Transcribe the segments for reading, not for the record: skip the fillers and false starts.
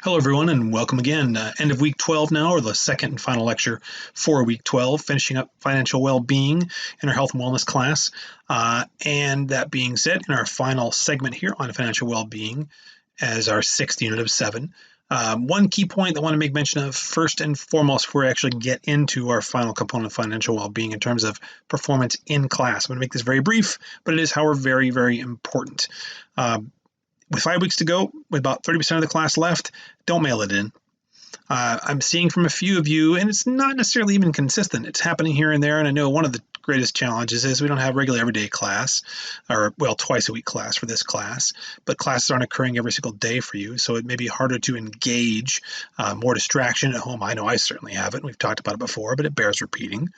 Hello, everyone, and welcome again. End of week 12 now, or the second and final lecture for week 12, finishing up financial well-being in our health and wellness class. And that being said, in our final segment here on financial well-being, as our sixth unit of 7, one key point that I want to make mention of first and foremost before we actually get into our final component of financial well-being in terms of performance in class. I'm going to make this very brief, but it is, however, very, very important. With 5 weeks to go, with about 30% of the class left, don't mail it in. I'm seeing from a few of you, and it's not necessarily even consistent. It's happening here and there, and I know one of the greatest challenges is we don't have regular everyday class, or well, twice a week class for this class, but classes aren't occurring every single day for you, so it may be harder to engage, more distraction at home. I know I certainly have it, and we've talked about it before, but it bears repeating.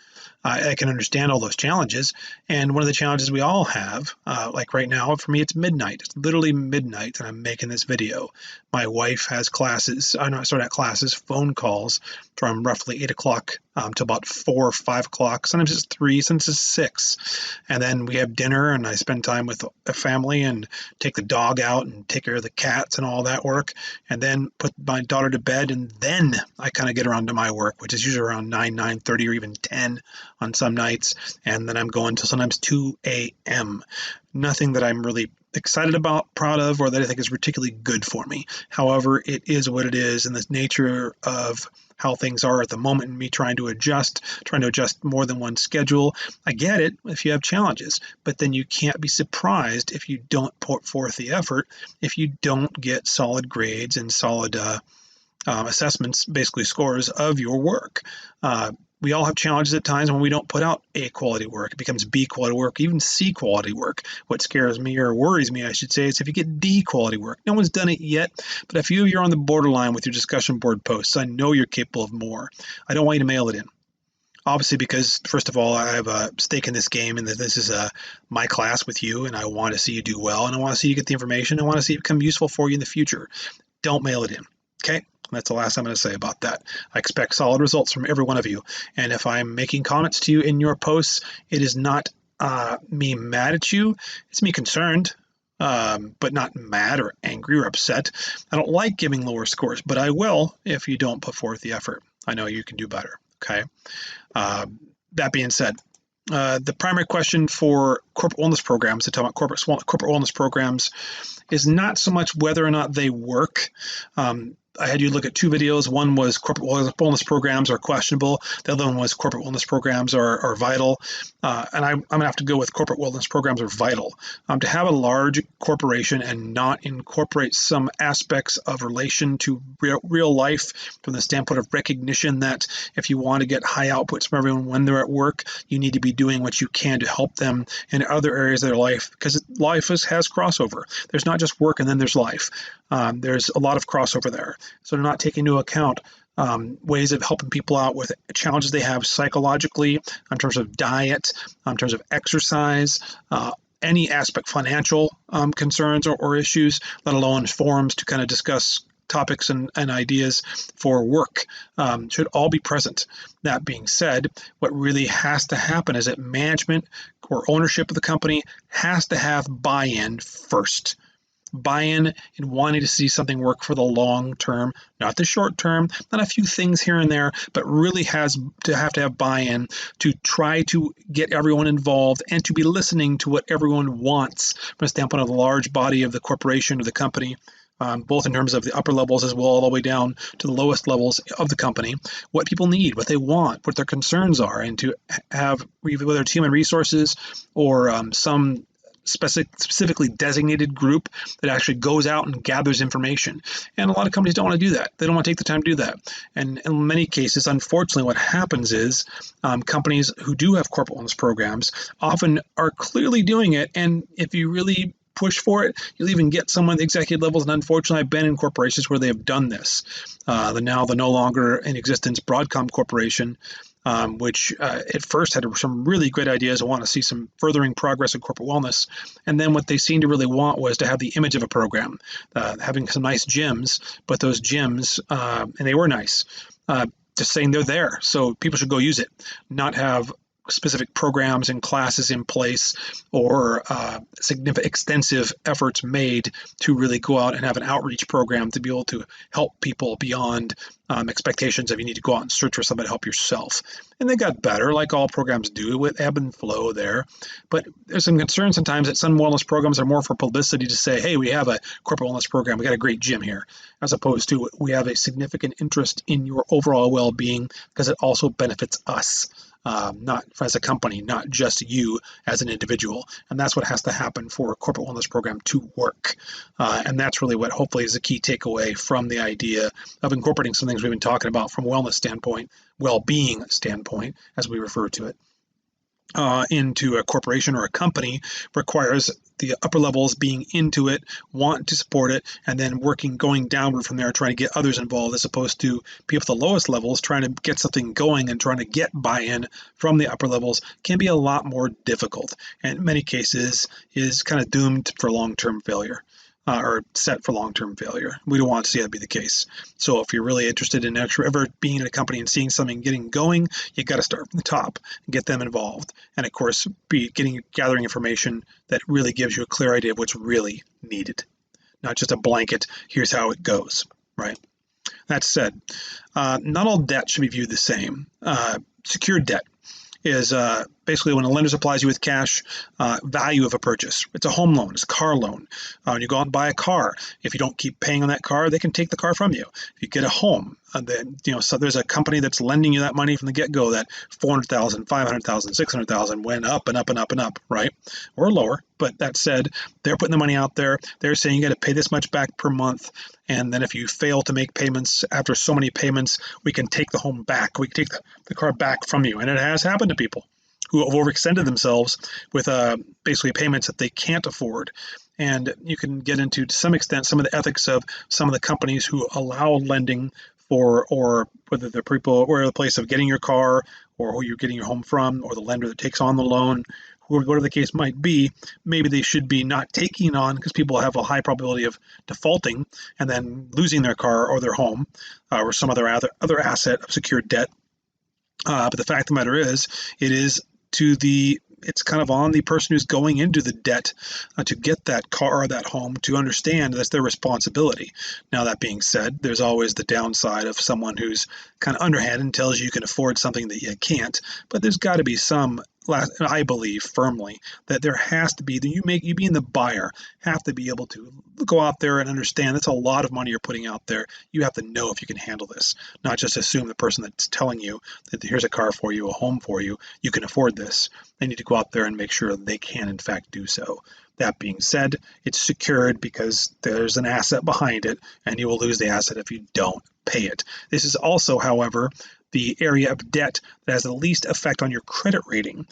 I can understand all those challenges, and one of the challenges we all have, like right now, for me, it's midnight. It's literally midnight, and I'm making this video. My wife has classes, phone calls from roughly 8 o'clock to about 4 or 5 o'clock. Sometimes it's 3, sometimes it's 6. And then we have dinner, and I spend time with a family and take the dog out and take care of the cats and all that work, and then put my daughter to bed, and then I kind of get around to my work, which is usually around 9:30 or even 10 on some nights, and then I'm going till sometimes 2 a.m. Nothing that I'm really excited about, proud of, or that I think is particularly good for me. However, it is what it is, and the nature of how things are at the moment, and me trying to adjust more than one schedule. I get it if you have challenges, but then you can't be surprised if you don't put forth the effort, if you don't get solid grades and solid assessments, basically scores of your work. We all have challenges at times when we don't put out A quality work. It becomes B quality work, even C quality work. What scares me, or worries me, I should say, is if you get D quality work. No one's done it yet, but if you're on the borderline with your discussion board posts, I know you're capable of more. I don't want you to mail it in. Obviously, because first of all, I have a stake in this game, and that this is my class with you, and I want to see you do well, and I want to see you get the information. I want to see it become useful for you in the future. Don't mail it in, okay? That's the last I'm going to say about that. I expect solid results from every one of you. And if I'm making comments to you in your posts, it is not me mad at you. It's me concerned, but not mad or angry or upset. I don't like giving lower scores, but I will if you don't put forth the effort. I know you can do better. Okay. That being said, the primary question for corporate wellness programs, to talk about corporate wellness programs, is not so much whether or not they work. I had you look at 2 videos. One was corporate wellness programs are questionable. The other one was corporate wellness programs are vital. And I'm going to have to go with corporate wellness programs are vital. To have a large corporation and not incorporate some aspects of relation to real life from the standpoint of recognition that if you want to get high outputs from everyone when they're at work, you need to be doing what you can to help them in other areas of their life, because life has crossover. There's not just work and then there's life. There's a lot of crossover there. So to not take into account ways of helping people out with challenges they have psychologically, in terms of diet, in terms of exercise, any aspect, financial concerns or issues, let alone forums to kind of discuss topics and ideas for work, should all be present. That being said, what really has to happen is that management or ownership of the company has to have buy-in first. Buy-in in wanting to see something work for the long term, not the short term, not a few things here and there, but really has to have buy-in to try to get everyone involved and to be listening to what everyone wants from a standpoint of the large body of the corporation or the company, both in terms of the upper levels as well all the way down to the lowest levels of the company, what people need, what they want, what their concerns are, and to have, whether it's human resources or some specifically designated group that actually goes out and gathers information. And a lot of companies don't want to do that. They don't want to take the time to do that. And in many cases, unfortunately, what happens is companies who do have corporate wellness programs often are clearly doing it. And if you really push for it, you'll even get someone at the executive levels. And unfortunately, I've been in corporations where they have done this. The no longer in existence Broadcom Corporation, which at first had some really great ideas. I want to see some furthering progress in corporate wellness. And then what they seemed to really want was to have the image of a program, having some nice gyms, but those gyms, and they were nice, just saying they're there, so people should go use it, not have specific programs and classes in place, or significant extensive efforts made to really go out and have an outreach program to be able to help people beyond expectations of you need to go out and search for somebody to help yourself. And they got better, like all programs do, with ebb and flow there. But there's some concern sometimes that some wellness programs are more for publicity, to say, hey, we have a corporate wellness program, we got a great gym here, as opposed to we have a significant interest in your overall well-being because it also benefits us. Not as a company, not just you as an individual. And that's what has to happen for a corporate wellness program to work. And that's really what hopefully is a key takeaway from the idea of incorporating some things we've been talking about from a wellness standpoint, well-being standpoint, as we refer to it, into a corporation or a company. Requires the upper levels being into it, want to support it, and then going downward from there, trying to get others involved, as opposed to people at the lowest levels trying to get something going and trying to get buy-in from the upper levels can be a lot more difficult, and in many cases is kind of doomed for long-term failure. Or set for long-term failure. We don't want to see that be the case. So if you're really interested in ever being in a company and seeing something getting going, you got to start from the top and get them involved. And of course, gathering information that really gives you a clear idea of what's really needed, not just a blanket, here's how it goes, right? That said, not all debt should be viewed the same. Secured debt is basically when a lender supplies you with cash value of a purchase. It's a home loan, it's a car loan. When you go out and buy a car, if you don't keep paying on that car, they can take the car from you. If you get a home, then so there's a company that's lending you that money from the get-go. That 400,000, 500,000, 600,000 went up and up and up and up, right? Or lower. But that said, they're putting the money out there. They're saying you got to pay this much back per month, and then if you fail to make payments after so many payments, we can take the home back. We can take the car back from you, and it has happened to people who have overextended themselves with basically payments that they can't afford. And you can get into, to some extent, some of the ethics of some of the companies who allow lending for, or whether the people, or the place of getting your car, or who you're getting your home from, or the lender that takes on the loan, whatever the case might be. Maybe they should be not taking on, because people have a high probability of defaulting and then losing their car or their home, or some other asset of secured debt. But the fact of the matter is, it's kind of on the person who's going into the debt to get that car or that home to understand that's their responsibility. Now, that being said, there's always the downside of someone who's kind of underhanded and tells you can afford something that you can't. But there's got to be some, I believe firmly, that there has to be, that you being the buyer have to be able to go out there and understand that's a lot of money you're putting out there. You have to know if you can handle this, not just assume the person that's telling you that here's a car for you, a home for you, you can afford this. They need to go out there and make sure they can in fact do so. That being said, it's secured because there's an asset behind it, and you will lose the asset if you don't pay it. This is also, however, the area of debt that has the least effect on your credit rating.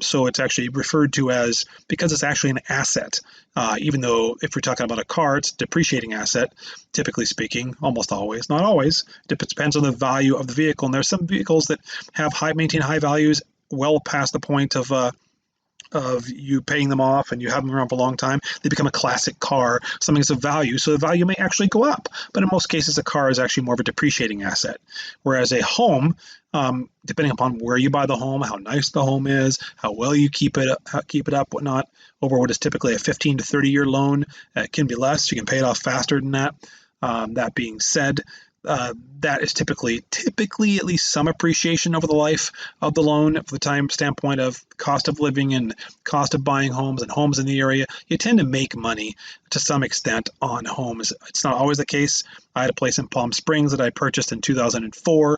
So it's actually referred to as, because it's actually an asset, even though if we're talking about a car, it's a depreciating asset, typically speaking, almost always, not always. It depends on the value of the vehicle. And there's some vehicles that maintain high values well past the point of you paying them off and you have them around for a long time. They become a classic car, something that's of value, so the value may actually go up. But in most cases, a car is actually more of a depreciating asset. Whereas a home, depending upon where you buy the home, how nice the home is, how well you keep it up, whatnot, over what is typically a 15 to 30-year loan, it can be less. You can pay it off faster than that. That being said, that is typically at least some appreciation over the life of the loan. From the time standpoint of cost of living and cost of buying homes and homes in the area, you tend to make money to some extent on homes. It's not always the case. I had a place in Palm Springs that I purchased in 2004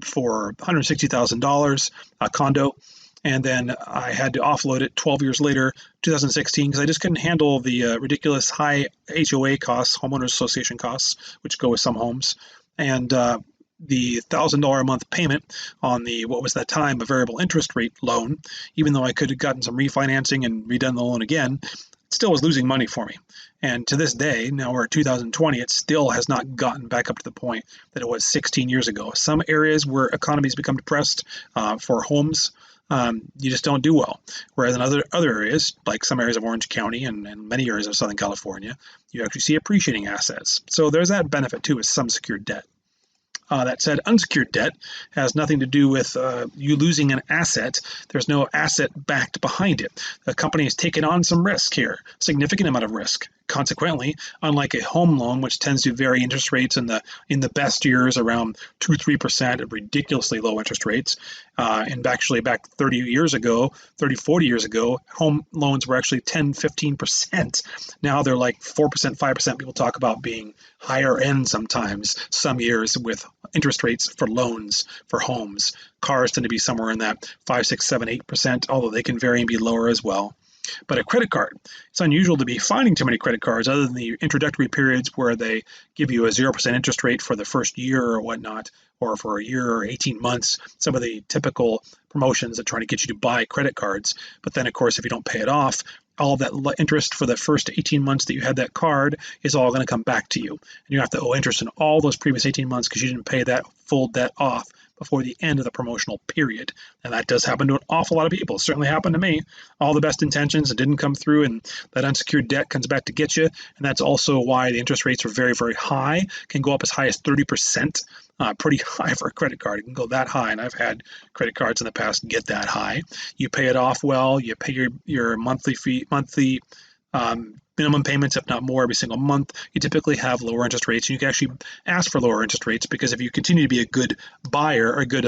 for $160,000, a condo. And then I had to offload it 12 years later, 2016, because I just couldn't handle the ridiculous high HOA costs, homeowners association costs, which go with some homes, and the $1,000 a month payment on what was that time a variable interest rate loan. Even though I could have gotten some refinancing and redone the loan again, it still was losing money for me. And to this day, now we're at 2020, it still has not gotten back up to the point that it was 16 years ago. Some areas where economies become depressed for homes, you just don't do well. Whereas in other areas, like some areas of Orange County and many areas of Southern California, you actually see appreciating assets. So there's that benefit too, with some secured debt. That said, unsecured debt has nothing to do with you losing an asset. There's no asset backed behind it. The company has taken on some risk here, significant amount of risk. Consequently, unlike a home loan, which tends to vary interest rates in the best years around 2-3% at ridiculously low interest rates, and actually back 30 years ago, 30, 40 years ago, home loans were actually 10-15%. Now they're like 4%, 5%. People talk about being higher end sometimes, some years with interest rates for loans for homes. Cars tend to be somewhere in that 5, 6, 7, 8%, although they can vary and be lower as well. But a credit card, it's unusual to be finding too many credit cards other than the introductory periods where they give you a 0% interest rate for the first year or whatnot, or for a year or 18 months, some of the typical promotions that try to get you to buy credit cards. But then, of course, if you don't pay it off, all of that interest for the first 18 months that you had that card is all going to come back to you. And you have to owe interest in all those previous 18 months because you didn't pay that full debt off before the end of the promotional period. And that does happen to an awful lot of people. It certainly happened to me. All the best intentions, it didn't come through, and that unsecured debt comes back to get you. And that's also why the interest rates are very, very high, can go up as high as 30%. Pretty high for a credit card. It can go that high, and I've had credit cards in the past get that high. You pay it off well, you pay your monthly minimum payments, if not more, every single month. You typically have lower interest rates, and you can actually ask for lower interest rates because if you continue to be a good buyer or a good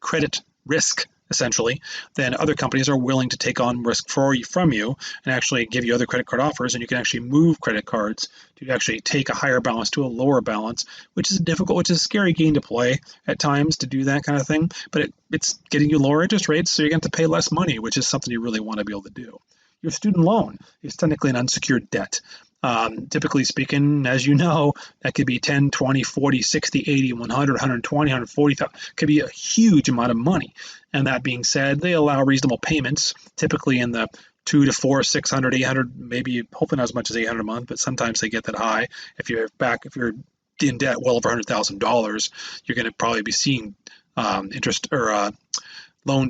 credit risk, essentially, then other companies are willing to take on risk from you and actually give you other credit card offers, and you can actually move credit cards to actually take a higher balance to a lower balance, which is a scary game to play at times to do that kind of thing, but it's getting you lower interest rates, so you're going to have to pay less money, which is something you really want to be able to do. Your student loan is technically an unsecured debt. Typically speaking, as you know, that could be 10, 20, 40, 60, 80, 100, 120, 140, could be a huge amount of money. And that being said, they allow reasonable payments, typically in the 2 to 4, 600, 800, maybe hopefully not as much as 800 a month, but sometimes they get that high. If you're in debt well over $100,000, you're going to probably be seeing interest or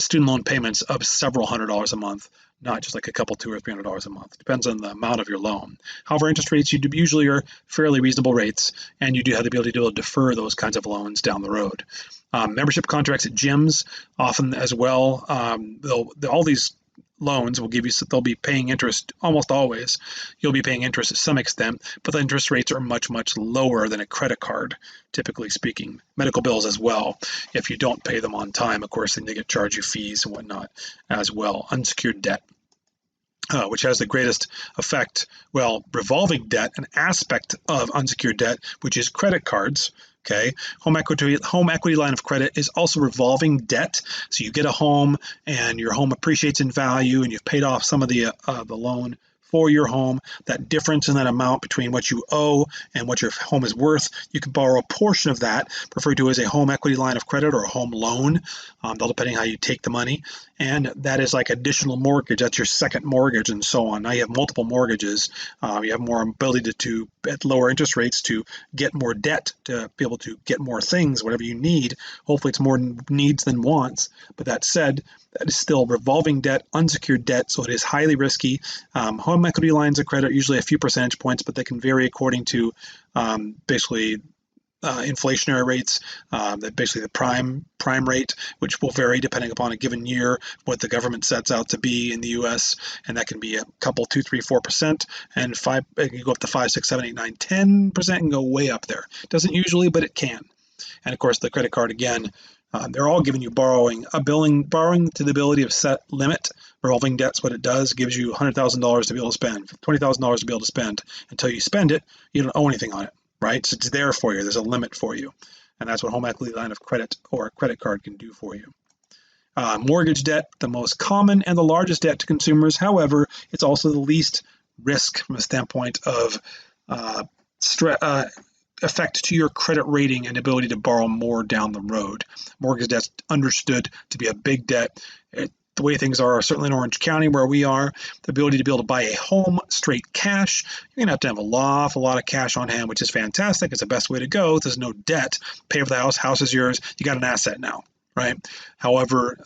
student loan payments of several $100s a month, not just like a couple $200 or $300 a month. Depends on the amount of your loan. However, interest rates usually are fairly reasonable rates, and you do have the ability to be able to defer those kinds of loans down the road. Membership contracts at gyms often as well. All these loans will they'll be paying interest almost always. You'll be paying interest to some extent, but the interest rates are much, much lower than a credit card, typically speaking. Medical bills as well. If you don't pay them on time, of course, then they get charge you fees and whatnot as well. Unsecured debt, which has the greatest effect. Well, revolving debt, an aspect of unsecured debt, which is credit cards. Okay, home equity line of credit is also revolving debt. So you get a home, and your home appreciates in value, and you've paid off some of the loan for your home. That difference in that amount between what you owe and what your home is worth, you can borrow a portion of that, referred to as a home equity line of credit or a home loan, depending how you take the money. And that is like additional mortgage. That's your second mortgage and so on. Now you have multiple mortgages. You have more ability to at lower interest rates to get more debt, to be able to get more things, whatever you need. Hopefully it's more needs than wants. But that said, that is still revolving debt, unsecured debt, so it is highly risky. Home equity lines of credit are usually a few percentage points, but they can vary according to basically inflationary rates, basically the prime rate, which will vary depending upon a given year, what the government sets out to be in the U.S., and that can be a couple, 2, 3, 4%, and it can go up to 5, 6, 7, 8, 9, 10%, and go way up there. It doesn't usually, but it can. And of course, the credit card, again, they're all giving you borrowing to the ability of set limit. Revolving debt's what it does, gives you $100,000 to be able to spend, $20,000 to be able to spend. Until you spend it, you don't owe anything on it, right? So it's there for you. There's a limit for you. And that's what home equity line of credit or a credit card can do for you. Mortgage debt, the most common and the largest debt to consumers. However, it's also the least risk from a standpoint of effect to your credit rating and ability to borrow more down the road. Mortgage debt's understood to be a big debt. The way things are, certainly in Orange County where we are, the ability to be able to buy a home straight cash, you're going to have an awful lot of cash on hand, which is fantastic. It's the best way to go. There's no debt. Pay for the house is yours. You got an asset now, right? However,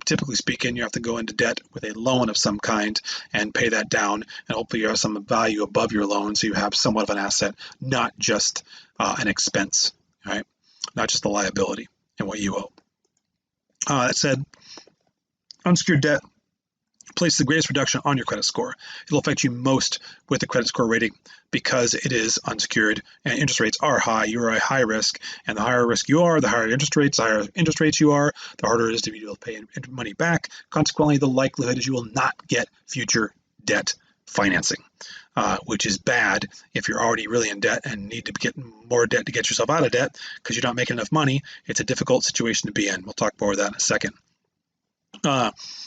typically speaking, you have to go into debt with a loan of some kind and pay that down, and hopefully you have some value above your loan, so you have somewhat of an asset, not just an expense. right? Not just the liability and what you owe. That said, unsecured debt place the greatest reduction on your credit score. It'll affect you most with the credit score rating because it is unsecured and interest rates are high. You are a high risk, and the higher risk you are, the higher interest rates. The higher interest rates you are, the harder it is to be able to pay money back. Consequently, the likelihood is you will not get future debt financing, which is bad if you're already really in debt and need to get more debt to get yourself out of debt because you're not making enough money. It's a difficult situation to be in. We'll talk more about that in a second.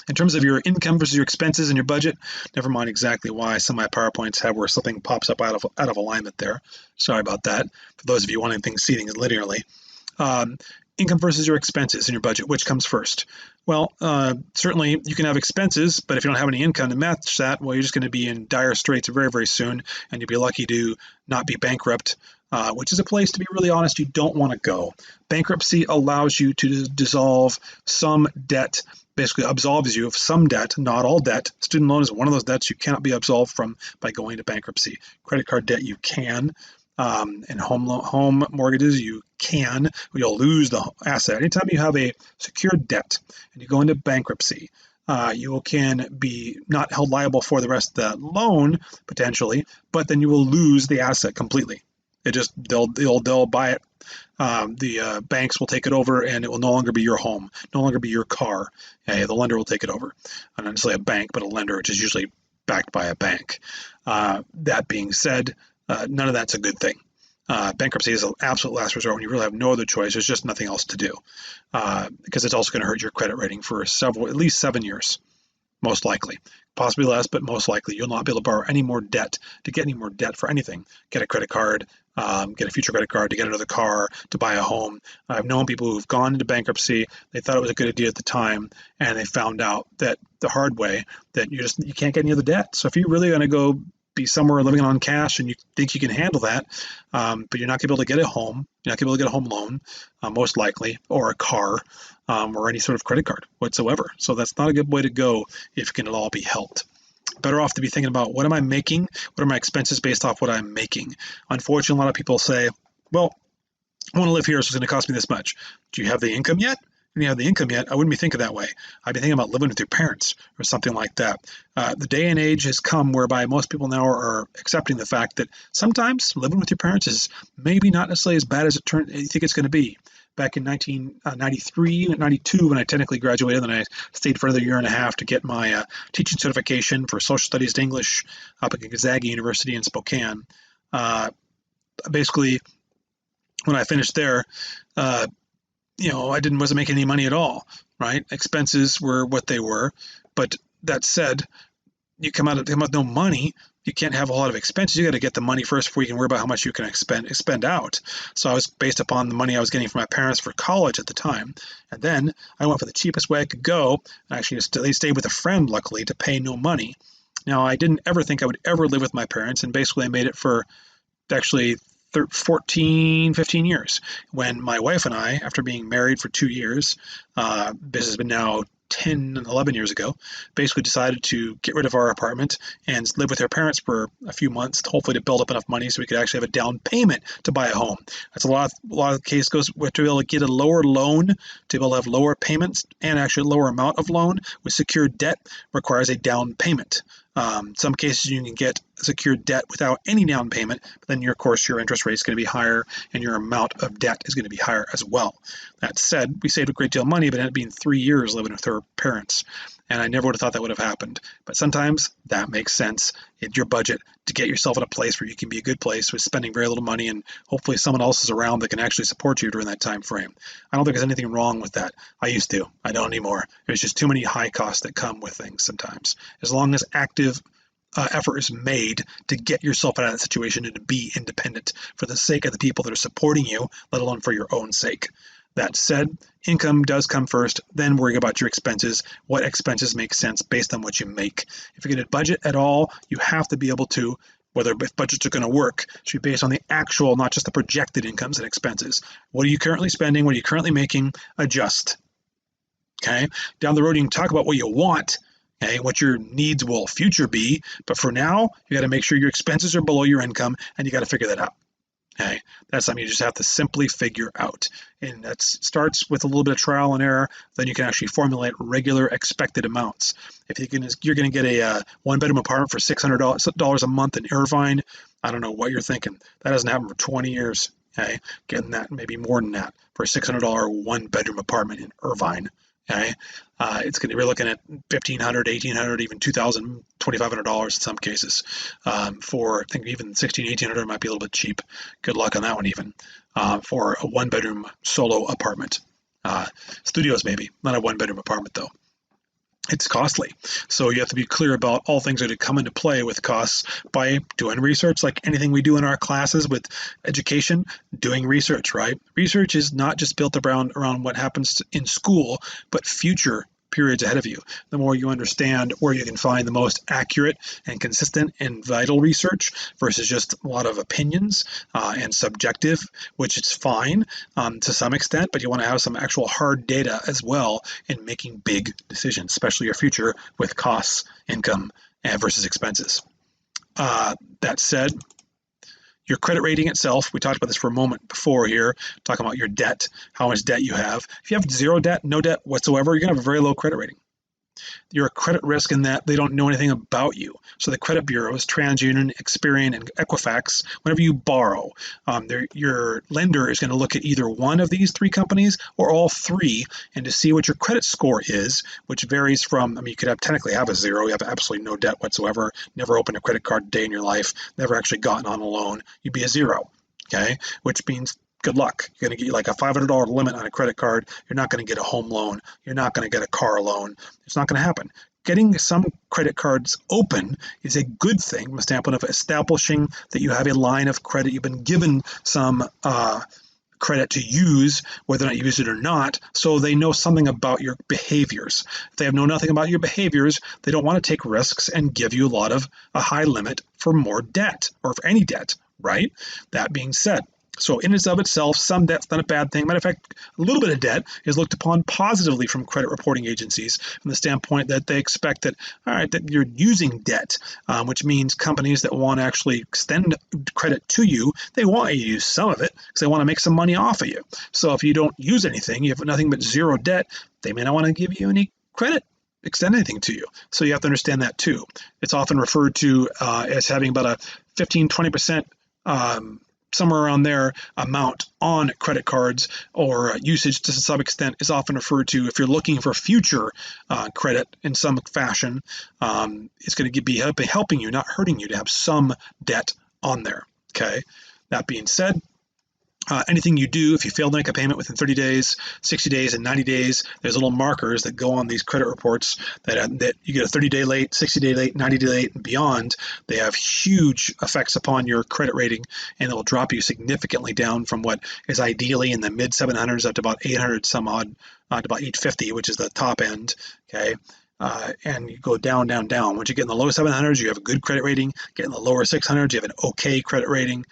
In terms of your income versus your expenses and your budget, never mind exactly why some of my PowerPoints have where something pops up out of alignment there. Sorry about that. For those of you wanting things, see things linearly. Income versus your expenses and your budget, which comes first? Well, certainly you can have expenses, but if you don't have any income to match that, well, you're just going to be in dire straits very, very soon, and you'll be lucky to not be bankrupt, which is a place, to be really honest, you don't want to go. Bankruptcy allows you to dissolve some debt, basically absolves you of some debt, not all debt. Student loan is one of those debts you cannot be absolved from by going to bankruptcy. Credit card debt you can. And home mortgages, you can. You'll lose the asset. Anytime you have a secured debt and you go into bankruptcy, you can be not held liable for the rest of that loan, potentially, but then you will lose the asset completely. They'll buy it. The banks will take it over, and it will no longer be your home, no longer be your car. The lender will take it over. Not necessarily a bank, but a lender, which is usually backed by a bank. That being said, none of that's a good thing. Bankruptcy is an absolute last resort when you really have no other choice. There's just nothing else to do, because it's also going to hurt your credit rating for at least 7 years, most likely. Possibly less, but most likely you'll not be able to borrow any more debt to get any more debt for anything. Get a credit card, get a future credit card to get another car, to buy a home. I've known people who've gone into bankruptcy. They thought it was a good idea at the time, and they found out that the hard way that you can't get any other debt. So if you're really going to go be somewhere living on cash and you think you can handle that, but you're not going to be able to get a home, you're not going to be able to get a home loan, most likely, or a car, or any sort of credit card whatsoever. So that's not a good way to go if it can all be helped. Better off to be thinking about, what am I making? What are my expenses based off what I'm making? Unfortunately, a lot of people say, well, I want to live here, so it's going to cost me this much. Do you have the income yet? If you have the income yet, I wouldn't be thinking that way. I'd be thinking about living with your parents or something like that. The day and age has come whereby most people now are accepting the fact that sometimes living with your parents is maybe not necessarily as bad as you think it's going to be. Back in 1993 and 92, when I technically graduated, and I stayed for another year and a half to get my teaching certification for social studies and English up at Gonzaga University in Spokane. Basically, when I finished there, I wasn't making any money at all, right? Expenses were what they were. But that said, you come out with no money, you can't have a lot of expenses. You got to get the money first before you can worry about how much you can expend out. So I was based upon the money I was getting from my parents for college at the time. And then I went for the cheapest way I could go. Actually, they stayed with a friend, luckily, to pay no money. Now, I didn't ever think I would ever live with my parents, and basically I made it for actually 14, 15 years, when my wife and I, after being married for 2 years, this has been now 10, 11 years ago, basically decided to get rid of our apartment and live with her parents for a few months, hopefully to build up enough money so we could actually have a down payment to buy a home. That's a lot of the case goes to be able to get a lower loan, to be able to have lower payments, and actually a lower amount of loan with secured debt requires a down payment. Some cases you can get secured debt without any down payment, but then of course your interest rate is going to be higher and your amount of debt is going to be higher as well. That said, we saved a great deal of money, but it ended up being 3 years living with her parents, and I never would have thought that would have happened. But sometimes that makes sense in your budget to get yourself in a place where you can be a good place with spending very little money, and hopefully someone else is around that can actually support you during that time frame. I don't think there's anything wrong with that. I used to. I don't anymore. There's just too many high costs that come with things sometimes. As long as active effort is made to get yourself out of that situation and to be independent for the sake of the people that are supporting you, let alone for your own sake. That said, income does come first, then worrying about your expenses. What expenses make sense based on what you make? If you're going to budget at all, you have to be able to, if budgets are going to work, should be based on the actual, not just the projected incomes and expenses. What are you currently spending? What are you currently making? Adjust. Okay? Down the road, you can talk about what you want, okay, what your needs will future be, but for now, you got to make sure your expenses are below your income, and you got to figure that out. Okay, That's something you just have to simply figure out. And that starts with a little bit of trial and error. Then you can actually formulate regular expected amounts. If you're going to get a one-bedroom apartment for $600 a month in Irvine, I don't know what you're thinking. That hasn't happened for 20 years. Okay, getting that, maybe more than that, for a $600 one-bedroom apartment in Irvine. Okay, it's going to be looking at $1,500, $1,800, even $2,000, $2,500 in some cases. For, I think even $1,600, $1,800 might be a little bit cheap. Good luck on that one, even for a one-bedroom solo apartment. Studios maybe, not a one-bedroom apartment though. It's costly. So you have to be clear about all things that come into play with costs by doing research, like anything we do in our classes with education, doing research, right? Research is not just built around what happens in school, but future periods ahead of you. The more you understand where you can find the most accurate and consistent and vital research versus just a lot of opinions and subjective, which is fine to some extent, but you want to have some actual hard data as well in making big decisions, especially your future with costs, income, versus expenses. That said, your credit rating itself, we talked about this for a moment before here, talking about your debt, how much debt you have. If you have zero debt, no debt whatsoever, you're going to have a very low credit rating. You're a credit risk in that they don't know anything about you. So the credit bureaus, TransUnion, Experian, and Equifax, whenever you borrow, your lender is going to look at either one of these three companies or all three, and to see what your credit score is, which varies from, I mean, you could technically have a zero, you have absolutely no debt whatsoever, never opened a credit card a day in your life, never actually gotten on a loan, you'd be a zero, okay? Which means good luck. You're going to get like a $500 limit on a credit card. You're not going to get a home loan. You're not going to get a car loan. It's not going to happen. Getting some credit cards open is a good thing from a standpoint of establishing that you have a line of credit. You've been given some credit to use, whether or not you use it or not, so they know something about your behaviors. If they have know nothing about your behaviors, they don't want to take risks and give you a high limit for more debt, or for any debt, right? That being said, so in and of itself, some debt's not a bad thing. Matter of fact, a little bit of debt is looked upon positively from credit reporting agencies from the standpoint that they expect that, all right, that you're using debt, which means companies that want to actually extend credit to you, they want you to use some of it because they want to make some money off of you. So if you don't use anything, you have nothing but zero debt, they may not want to give you any credit, extend anything to you. So you have to understand that too. It's often referred to as having about a 15-20% somewhere around there amount on credit cards, or usage to some extent is often referred to, if you're looking for future credit in some fashion, it's going to be helping you, not hurting you, to have some debt on there. Okay. That being said, anything you do, if you fail to make a payment within 30 days, 60 days, and 90 days, there's little markers that go on these credit reports that you get a 30-day late, 60-day late, 90-day late, and beyond. They have huge effects upon your credit rating, and it will drop you significantly down from what is ideally in the mid 700s up to about 800 some odd, to about 850, which is the top end. Okay. And you go down, down, down. Once you get in the low 700s, you have a good credit rating. Get in the lower 600s, you have an okay credit rating.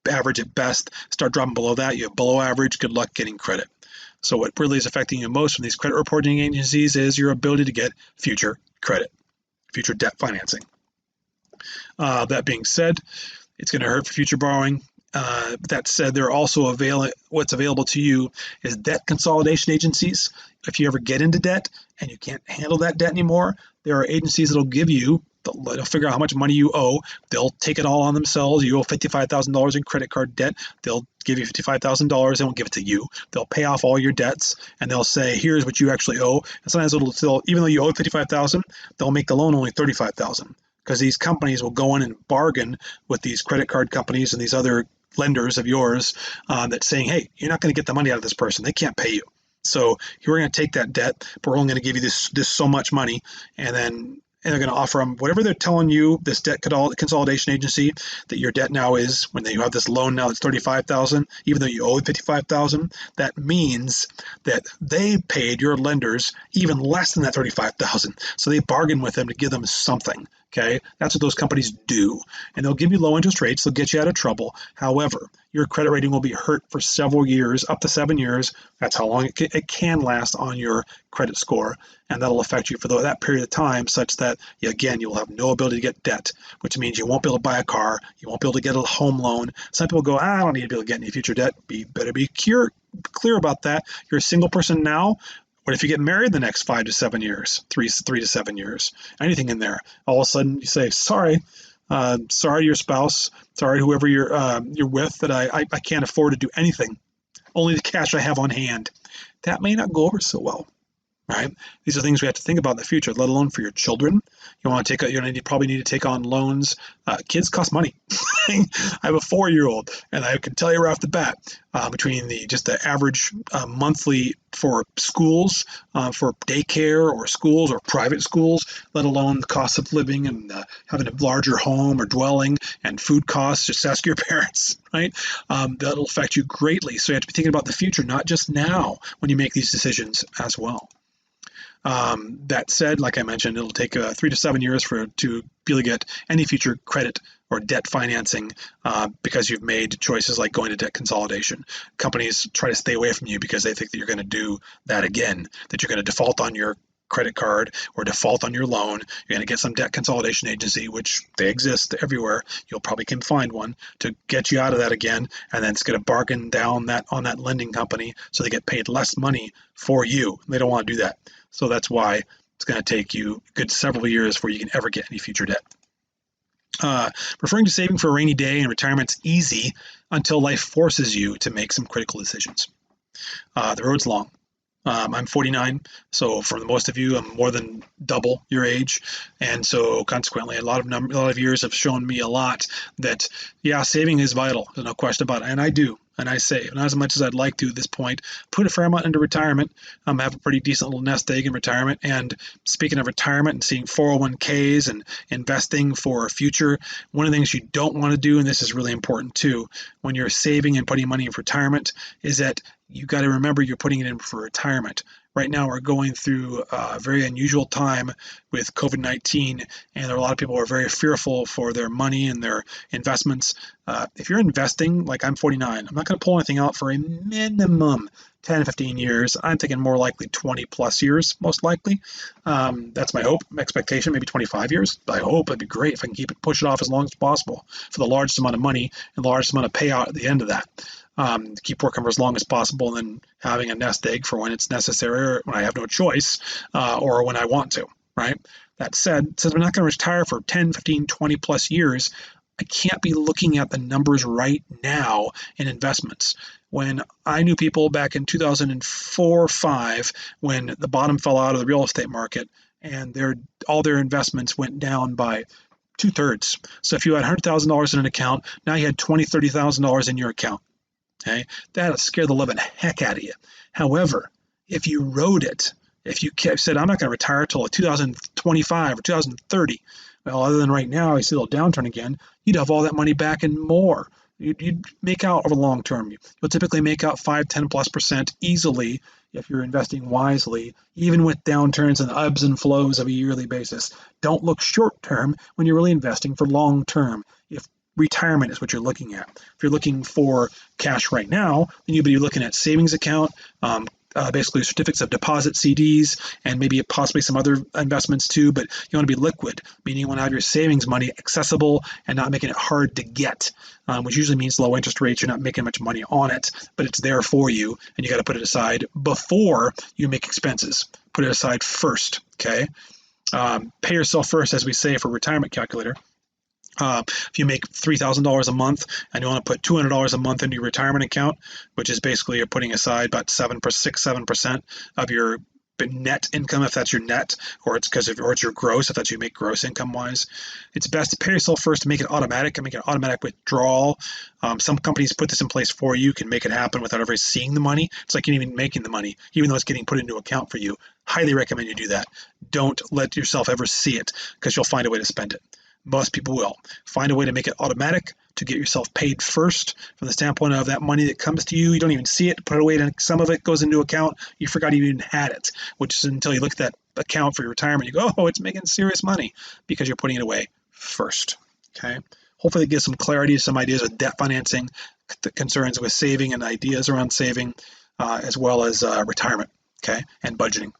Average at best. Start dropping below that, you have below average. Good luck getting credit. So what really is affecting you most from these credit reporting agencies is your ability to get future credit, future debt financing. That being said, it's going to hurt for future borrowing. That said, there are also what's available to you is debt consolidation agencies. If you ever get into debt and you can't handle that debt anymore, there are agencies that'll give you, they'll figure out how much money you owe. They'll take it all on themselves. You owe $55,000 in credit card debt. They'll give you $55,000. They won't give it to you. They'll pay off all your debts, and they'll say, here's what you actually owe. And sometimes it'll still, even though you owe $55,000, they'll make the loan only $35,000, because these companies will go in and bargain with these credit card companies and these other lenders of yours that's saying, hey, you're not going to get the money out of this person. They can't pay you. So you're going to take that debt, but we're only going to give you this so much money, and they're going to offer them whatever they're telling you, this debt consolidation agency, that your debt now is, when you have this loan now that's $35,000, even though you owe $55,000, that means that they paid your lenders even less than that $35,000. So they bargained with them to give them something. Okay, that's what those companies do. And they'll give you low interest rates, they'll get you out of trouble. However, your credit rating will be hurt for several years, up to 7 years. That's how long it can last on your credit score. And that'll affect you for that period of time, such that, again, you'll have no ability to get debt, which means you won't be able to buy a car, you won't be able to get a home loan. Some people go, I don't need to be able to get any future debt. Better be clear about that. You're a single person now. What if you get married the next 5 to 7 years, three to 7 years, anything in there? All of a sudden you say, sorry to your spouse, sorry to whoever you're with, that I can't afford to do anything. Only the cash I have on hand. That may not go over so well, right? These are things we have to think about in the future, let alone for your children. You probably need to take on loans. Kids cost money. I have a 4-year-old, and I can tell you right off the bat, between the average monthly for schools, for daycare or schools or private schools, let alone the cost of living and having a larger home or dwelling and food costs. Just ask your parents, right? That'll affect you greatly. So you have to be thinking about the future, not just now when you make these decisions as well. That said, like I mentioned, it'll take 3 to 7 years to be able to get any future credit or debt financing because you've made choices like going to debt consolidation. Companies try to stay away from you because they think that you're going to do that again, that you're going to default on your credit card or default on your loan. You're going to get some debt consolidation agency, which they exist everywhere. You'll probably can find one to get you out of that again, and then it's going to bargain down on that lending company so they get paid less money for you. They don't want to do that. So that's why it's going to take you a good several years before you can ever get any future debt. Referring to saving for a rainy day and retirement's easy until life forces you to make some critical decisions. The road's long. I'm 49, so for most of you, I'm more than double your age, and so consequently, a lot of years have shown me a lot that, saving is vital. There's no question about it, and I do. And I save, not as much as I'd like to at this point. Put a fair amount into retirement. I have a pretty decent little nest egg in retirement. And speaking of retirement and seeing 401ks and investing for a future, one of the things you don't want to do, and this is really important too, when you're saving and putting money in retirement, is that you got to remember you're putting it in for retirement. Right now, we're going through a very unusual time with COVID-19, and there are a lot of people who are very fearful for their money and their investments. If you're investing, like I'm 49, I'm not going to pull anything out for a minimum 10, 15 years. I'm thinking more likely 20 plus years, most likely. That's my hope, my expectation, maybe 25 years. I hope it'd be great if I can push it off as long as possible for the largest amount of money and the largest amount of payout at the end of that. To keep working for as long as possible, and then having a nest egg for when it's necessary or when I have no choice, or when I want to, right? That said, since I'm not going to retire for 10, 15, 20 plus years, I can't be looking at the numbers right now in investments. When I knew people back in 2004 or 5, when the bottom fell out of the real estate market and all their investments went down by 2/3. So if you had $100,000 in an account, now you had $20,000, $30,000 in your account. Okay, that'll scare the living heck out of you. However, if you rode it, if you said, I'm not going to retire till 2025 or 2030, well, other than right now, I see a little downturn again, you'd have all that money back and more. You'd make out over the long term. You'll typically make out 5, 10+% easily if you're investing wisely, even with downturns and ebbs and flows of a yearly basis. Don't look short term when you're really investing for long term. If retirement is what you're looking at. If you're looking for cash right now, then you'd be looking at savings account, basically certificates of deposit, CDs, and maybe possibly some other investments too, but you want to be liquid, meaning you want to have your savings money accessible and not making it hard to get, which usually means low interest rates. You're not making much money on it, but it's there for you, and you got to put it aside before you make expenses. Put it aside first, okay? Pay yourself first, as we say for retirement calculator. If you make $3,000 a month and you want to put $200 a month into your retirement account, which is basically you're putting aside about 7% of your net income, if that's your net, or it's your gross, if that's you make gross income wise, it's best to pay yourself first to make it automatic and make an automatic withdrawal. Some companies put this in place for you, can make it happen without ever seeing the money. It's like you're even making the money, even though it's getting put into account for you. Highly recommend you do that. Don't let yourself ever see it, because you'll find a way to spend it. Most people will. Find a way to make it automatic, to get yourself paid first from the standpoint of that money that comes to you. You don't even see it, put it away, and some of it goes into account. You forgot you even had it, which is until you look at that account for your retirement, you go, oh, it's making serious money because you're putting it away first. Okay. Hopefully it gives some clarity, some ideas with debt financing, the concerns with saving and ideas around saving, as well as retirement, okay, and budgeting.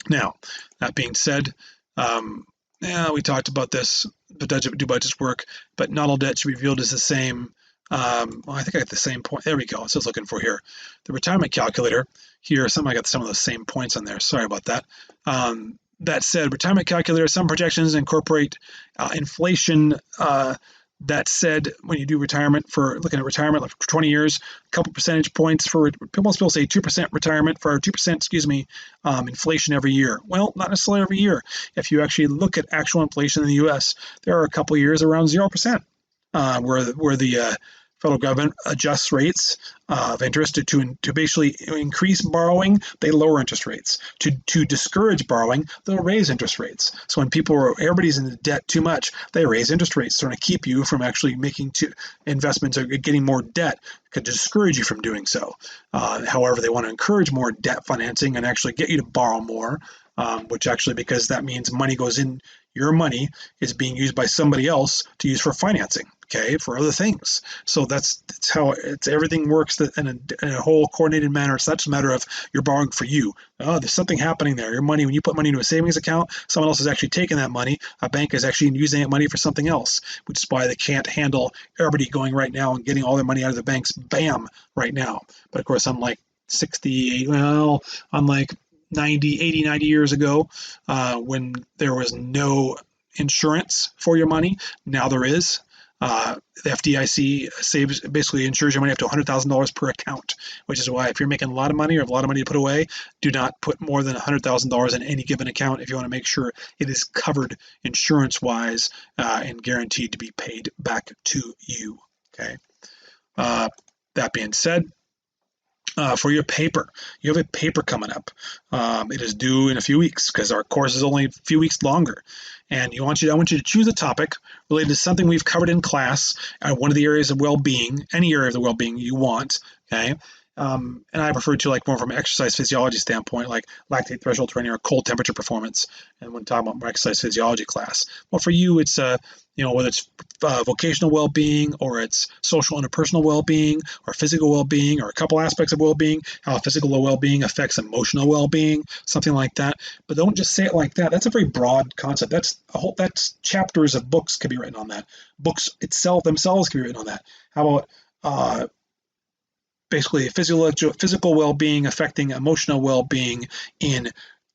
Now, that being said, we talked about this, but do budgets work? But not all debt should be viewed as the same. I think I got the same point. There we go. I was looking for here. The retirement calculator here, I got some of those same points on there. Sorry about that. That said, retirement calculator, some projections incorporate inflation. That said, when you do retirement, for looking at retirement like for 20 years, a couple percentage points for, most people say 2% retirement for 2%, inflation every year. Well, not necessarily every year. If you actually look at actual inflation in the U.S., there are a couple of years around 0%, where the federal government adjusts rates of interest to basically increase borrowing. They lower interest rates. To discourage borrowing, they'll raise interest rates. So when everybody's in debt too much, they raise interest rates to keep you from actually making investments or getting more debt, could discourage you from doing so. However, they want to encourage more debt financing and actually get you to borrow more, which actually, because that means money goes in, your money is being used by somebody else to use for financing, okay, for other things. So that's how everything works in a whole coordinated manner. It's not just a matter of you're borrowing for you. Oh, there's something happening there. Your money, when you put money into a savings account, someone else is actually taking that money. A bank is actually using that money for something else, which is why they can't handle everybody going right now and getting all their money out of the banks, bam, right now. But of course, unlike 90 years ago, when there was no insurance for your money, now there is. The FDIC basically insures your money up to $100,000 per account, which is why if you're making a lot of money or have a lot of money to put away, do not put more than $100,000 in any given account if you want to make sure it is covered insurance-wise and guaranteed to be paid back to you. Okay. That being said, for your paper, you have a paper coming up. It is due in a few weeks because our course is only a few weeks longer. And I want you to choose a topic related to something we've covered in class, one of the areas of well-being, any area of the well-being you want, okay? And I refer to more from an exercise physiology standpoint, like lactate threshold training or cold temperature performance, and when talking about my exercise physiology class. Well, for you, it's whether it's vocational well-being or it's social interpersonal well-being or physical well-being or a couple aspects of well-being, how physical well-being affects emotional well-being, something like that. But don't just say it like that. That's a very broad concept. That's chapters of books could be written on that. Books themselves could be written on that. How about basically physical well-being affecting emotional well-being in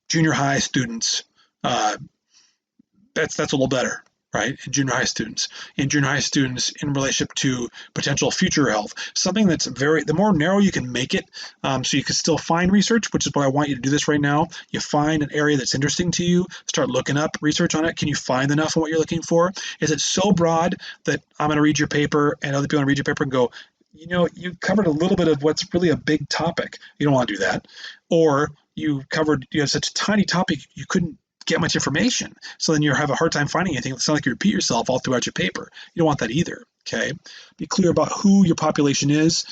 junior high students? That's a little better, right? In junior high students in relationship to potential future health, something that's the more narrow you can make it, so you can still find research, which is what I want you to do this right now. You find an area that's interesting to you, start looking up research on it. Can you find enough of what you're looking for? Is it so broad that I'm going to read your paper and other people want to read your paper and go, you covered a little bit of what's really a big topic. You don't want to do that. Or you have such a tiny topic, you couldn't get much information. So then you have a hard time finding anything. It sounds like you repeat yourself all throughout your paper. You don't want that either. Okay. Be clear about who your population is,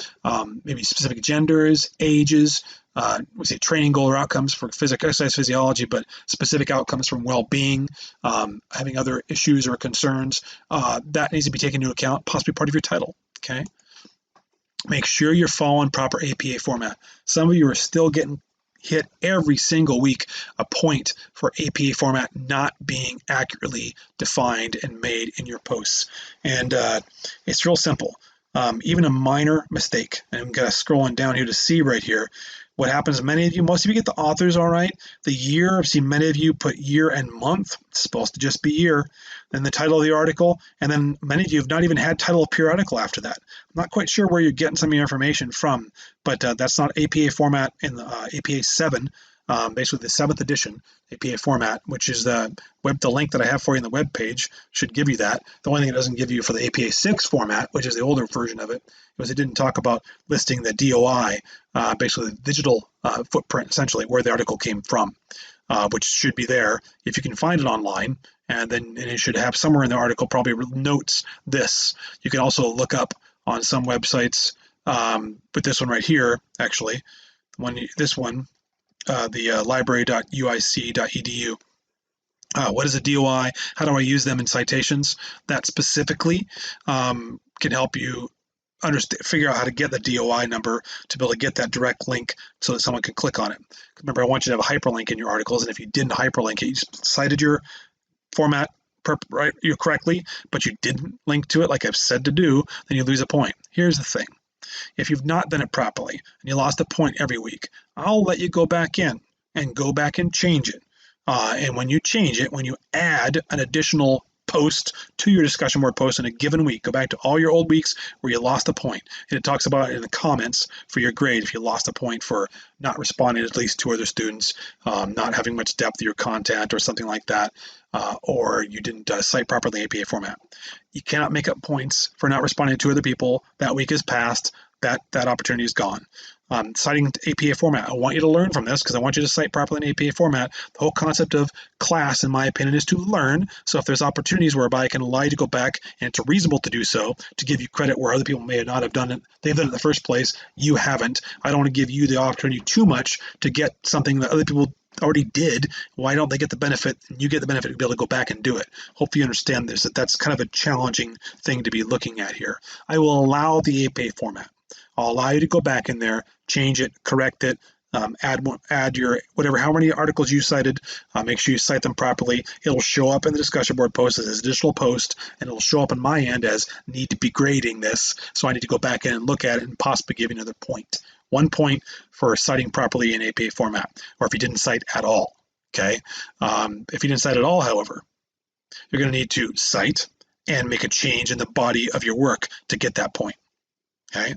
maybe specific genders, ages, we say training goal or outcomes for exercise physiology, but specific outcomes from well-being, having other issues or concerns, that needs to be taken into account, possibly part of your title. Okay. Make sure you're following proper APA format. Some of you are still getting hit every single week a point for APA format not being accurately defined and made in your posts. And it's real simple. Even a minor mistake, and I'm kind of scrolling down here to see right here, what happens, most of you get the authors all right. The year, I've seen many of you put year and month. It's supposed to just be year. Then the title of the article, and then many of you have not even had title of periodical after that. I'm not quite sure where you're getting some of your information from, but that's not APA format in the APA 7, basically the 7th edition APA format, which is the link that I have for you in the web page should give you that. The only thing it doesn't give you for the APA 6 format, which is the older version of it, was it didn't talk about listing the DOI, basically the digital footprint, essentially where the article came from, which should be there if you can find it online. and then it should have somewhere in the article probably notes this. You can also look up on some websites, but this one right here, actually, this one, the library.uic.edu. What is a DOI? How do I use them in citations? That specifically can help you figure out how to get the DOI number to be able to get that direct link so that someone can click on it. Remember, I want you to have a hyperlink in your articles, and if you didn't hyperlink it, you just cited your format right, you correctly, but you didn't link to it like I've said to do, then you lose a point. Here's the thing. If you've not done it properly and you lost a point every week, I'll let you go back in and change it. And when you change it, when you add an additional post to your discussion board post in a given week, go back to all your old weeks where you lost a point. And it talks about it in the comments for your grade if you lost a point for not responding to at least 2 other students, not having much depth of your content or something like that, or you didn't cite properly in APA format. You cannot make up points for not responding to 2 other people. That week is passed. That opportunity is gone. Citing APA format. I want you to learn from this because I want you to cite properly in APA format. The whole concept of class, in my opinion, is to learn. So if there's opportunities whereby I can allow you to go back and it's reasonable to do so, to give you credit where other people may not have done it, they've done it in the first place, you haven't. I don't want to give you the opportunity too much to get something that other people already did. Why don't they get the benefit? You get the benefit to be able to go back and do it. Hopefully you understand this, that's kind of a challenging thing to be looking at here. I will allow the APA format. I'll allow you to go back in there, change it, correct it, add your whatever, how many articles you cited, make sure you cite them properly. It'll show up in the discussion board post as an additional post, and it'll show up on my end as need to be grading this. So I need to go back in and look at it and possibly give you another point. 1 point for citing properly in APA format, or if you didn't cite at all. Okay. If you didn't cite at all, however, you're going to need to cite and make a change in the body of your work to get that point. Okay.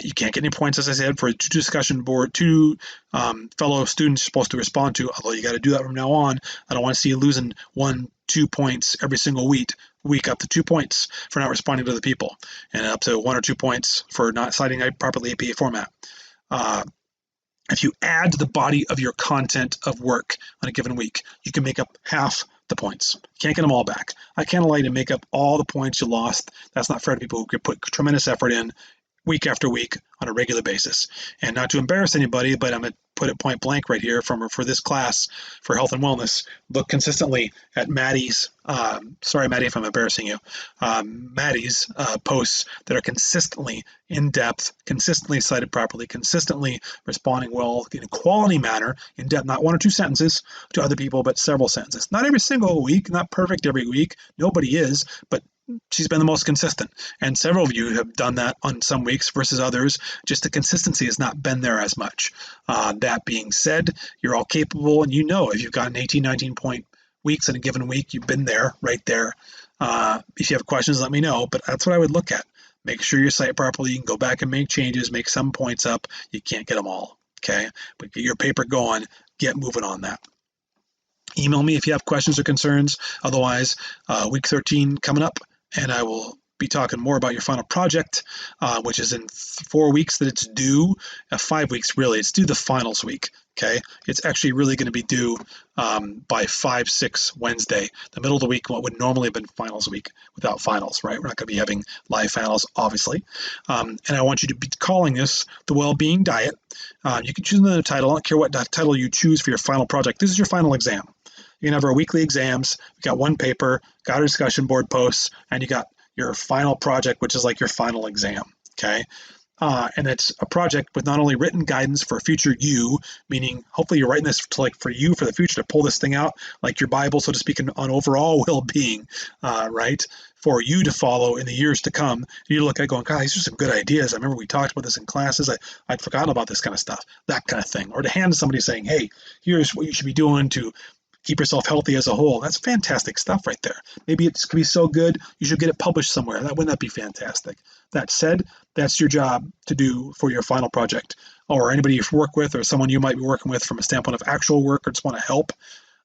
You can't get any points, as I said, for 2 discussion board, 2 fellow students you're supposed to respond to, although you got to do that from now on. I don't want to see you losing 1, 2 points every single week up to 2 points for not responding to the people, and up to 1 or 2 points for not citing properly APA format. If you add to the body of your content of work on a given week, you can make up half the points. You can't get them all back. I can't allow you to make up all the points you lost. That's not fair to people who could put tremendous effort in week after week on a regular basis. And not to embarrass anybody, but I'm going to put it point blank right here for this class for health and wellness. Look consistently at Maddie's, sorry Maddie if I'm embarrassing you, Maddie's posts that are consistently in depth, consistently cited properly, consistently responding well in a quality manner, in depth, not 1 or 2 sentences to other people, but several sentences. Not every single week, not perfect every week, nobody is, but she's been the most consistent, and several of you have done that on some weeks versus others. Just the consistency has not been there as much. That being said, you're all capable, and you know if you've gotten 18, 19 point weeks in a given week, you've been there, right there. If you have questions, let me know, but that's what I would look at. Make sure you cite properly. You can go back and make changes, make some points up. You can't get them all, okay? But get your paper going, get moving on that. Email me if you have questions or concerns. Otherwise, week 13 coming up, and I will be talking more about your final project, which is in 4 weeks that it's due. 5 weeks, really. It's due the finals week, okay? It's actually really going to be due by 5-6 Wednesday, the middle of the week, what would normally have been finals week without finals, right? We're not going to be having live finals, obviously. And I want you to be calling this the Wellbeing Diet. You can choose another title. I don't care what title you choose for your final project. This is your final exam. You can have our weekly exams. We got 1 paper, got our discussion board posts, and you got your final project, which is like your final exam, okay? And it's a project with not only written guidance for future you, meaning hopefully you're writing this for you for the future to pull this thing out, like your Bible, so to speak, on overall well-being, right? For you to follow in the years to come. You look at it going, God, these are some good ideas. I remember we talked about this in classes. I'd forgotten about this kind of stuff, that kind of thing. Or to hand to somebody saying, hey, here's what you should be doing to keep yourself healthy as a whole. That's fantastic stuff right there. Maybe it's going to be so good, you should get it published somewhere. Wouldn't that be fantastic? That said, that's your job to do for your final project, or anybody you work with, or someone you might be working with from a standpoint of actual work, or just want to help.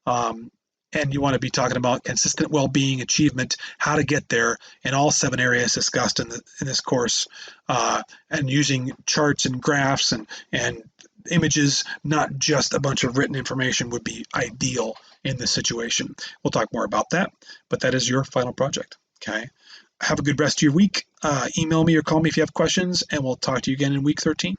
And you want to be talking about consistent well-being, achievement, how to get there in all 7 areas discussed in this course, and using charts and graphs and images, not just a bunch of written information, would be ideal in this situation. We'll talk more about that, but that is your final project. Okay. Have a good rest of your week. Email me or call me if you have questions, and we'll talk to you again in week 13.